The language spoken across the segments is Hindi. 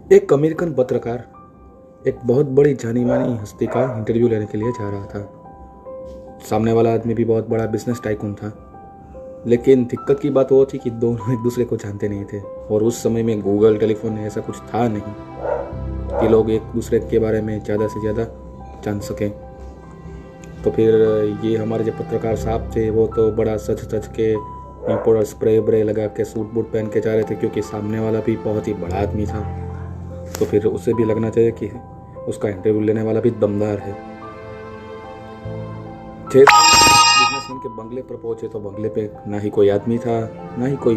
एक अमेरिकन पत्रकार एक बहुत बड़ी जानी मानी हस्ती का इंटरव्यू लेने के लिए जा रहा था। सामने वाला आदमी भी बहुत बड़ा बिजनेस टाइकून था, लेकिन दिक्कत की बात वो थी कि दोनों एक दूसरे को जानते नहीं थे और उस समय में गूगल टेलीफोन ऐसा कुछ था नहीं कि लोग एक दूसरे के बारे में ज़्यादा से ज़्यादा जान सकें। तो फिर ये हमारे जो पत्रकार साहब थे वो तो बड़ा सच सच के इम्पोर्टर स्प्रे व्रे लगा के सूट बूट पहन के जा रहे थे, क्योंकि सामने वाला भी बहुत ही बड़ा आदमी था। तो फिर उसे भी लगना चाहिए कि उसका इंटरव्यू लेने वाला भी दमदार है। बिजनेसमैन के बंगले पर पहुंचे तो बंगले पे ना ही कोई आदमी था, ना ही कोई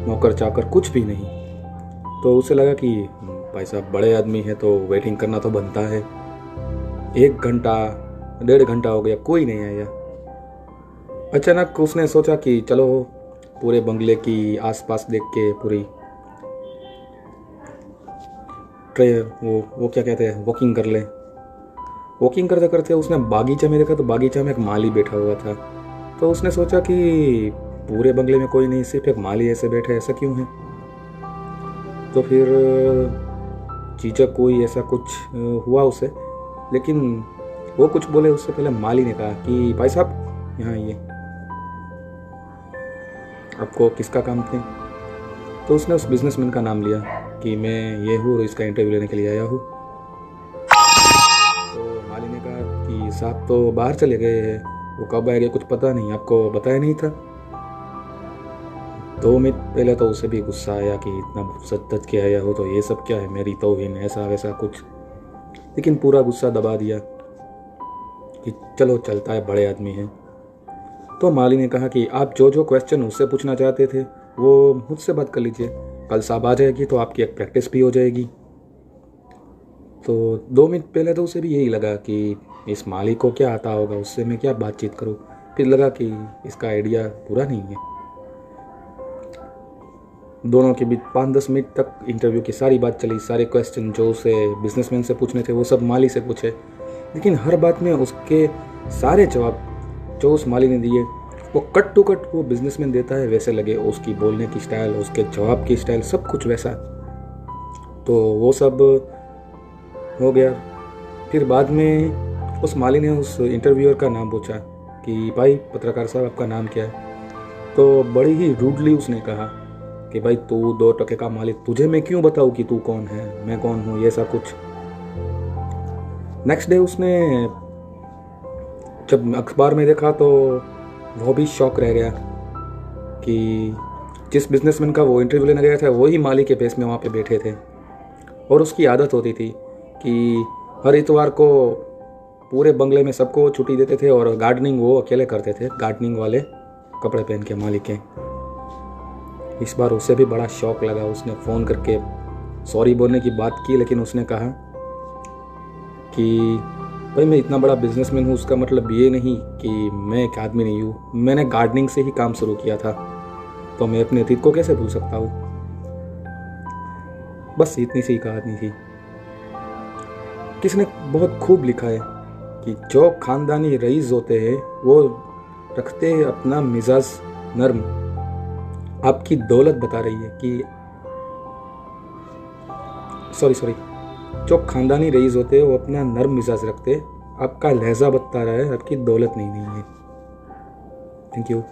नौकर चाकर, कुछ भी नहीं। तो उसे लगा कि भाई साहब बड़े आदमी है तो वेटिंग करना तो बनता है। 1 घंटा 1.5 घंटा हो गया, कोई नहीं आया। अचानक उसने सोचा कि चलो पूरे बंगले की आसपास देख के पूरी वो क्या कहते हैं, वॉकिंग कर ले। वॉकिंग करते करते उसने बागीचे में देखा तो बागीचा में एक माली बैठा हुआ था। तो उसने सोचा कि पूरे बंगले में कोई नहीं, सिर्फ एक माली ऐसे बैठा है, ऐसा क्यों है। तो फिर चीचक कोई ऐसा कुछ हुआ उसे, लेकिन वो कुछ बोले उससे पहले माली ने कहा कि भाई साहब यहाँ आइए, आपको किसका काम थे। तो उसने उस बिजनेसमैन का नाम लिया कि मैं ये हूँ और इसका इंटरव्यू लेने के लिए आया हूँ। तो माली ने कहा कि साहब तो बाहर चले गए हैं, वो कब आएंगे कुछ पता नहीं, आपको बताया नहीं था। 2 मिनट पहले तो उसे भी गुस्सा आया कि इतना सच सच के आया हो तो ये सब क्या है, मेरी तौहीन, ऐसा वैसा कुछ। लेकिन पूरा गुस्सा दबा दिया कि चलो चलता है, बड़े आदमी हैं। तो माली ने कहा कि आप जो जो क्वेश्चन उससे पूछना चाहते थे वो मुझसे बात कर लीजिए, कल साहब आ जाएगी तो आपकी एक प्रैक्टिस भी हो जाएगी। तो 2 मिनट पहले तो उसे भी यही लगा कि इस माली को क्या आता होगा, उससे मैं क्या बातचीत करूं। फिर लगा कि इसका आइडिया पूरा नहीं है। दोनों के बीच 5-10 मिनट तक इंटरव्यू की सारी बात चली। सारे क्वेश्चन जो उसे बिजनेसमैन से पूछने थे वो सब माली से पूछे, लेकिन हर बात में उसके सारे जवाब जो उस माली ने दिए वो कट टू कट वो बिजनेसमैन देता है वैसे लगे। उसकी बोलने की स्टाइल, उसके जवाब की स्टाइल, सब कुछ वैसा। तो वो सब हो गया। फिर बाद में उस माली ने उस इंटरव्यूअर का नाम पूछा कि भाई पत्रकार साहब आपका नाम क्या है। तो बड़ी ही रूडली उसने कहा कि भाई तू 2 टके का मालिक, तुझे मैं क्यों बताऊँ कि तू कौन है, मैं कौन हूँ, ये सब कुछ। नेक्स्ट डे उसने जब अखबार में देखा तो वो भी शॉक रह गया कि जिस बिजनेसमैन का वो इंटरव्यू लेने गया था वही माली के बेस में वहाँ पे बैठे थे। और उसकी आदत होती थी कि हर इतवार को पूरे बंगले में सबको छुट्टी देते थे और गार्डनिंग वो अकेले करते थे, गार्डनिंग वाले कपड़े पहन के मालिक के। इस बार उसे भी बड़ा शौक लगा। उसने फ़ोन करके सॉरी बोलने की बात की, लेकिन उसने कहा कि भाई मैं इतना बड़ा बिजनेसमैन हूँ, उसका मतलब ये नहीं कि मैं एक आदमी नहीं हूँ। मैंने गार्डनिंग से ही काम शुरू किया था, तो मैं अपने अतीत को कैसे भूल सकता हूँ। बस इतनी सी कहानी थी। किसी ने बहुत खूब लिखा है कि जो खानदानी रईस होते हैं वो रखते हैं अपना मिजाज नर्म। आपकी दौलत बता रही है कि सॉरी जो खानदानी रईस होते हैं वो अपना नर्म मिजाज रखते हैं, आपका लहजा बता रहा है आपकी दौलत नहीं है। Thank you.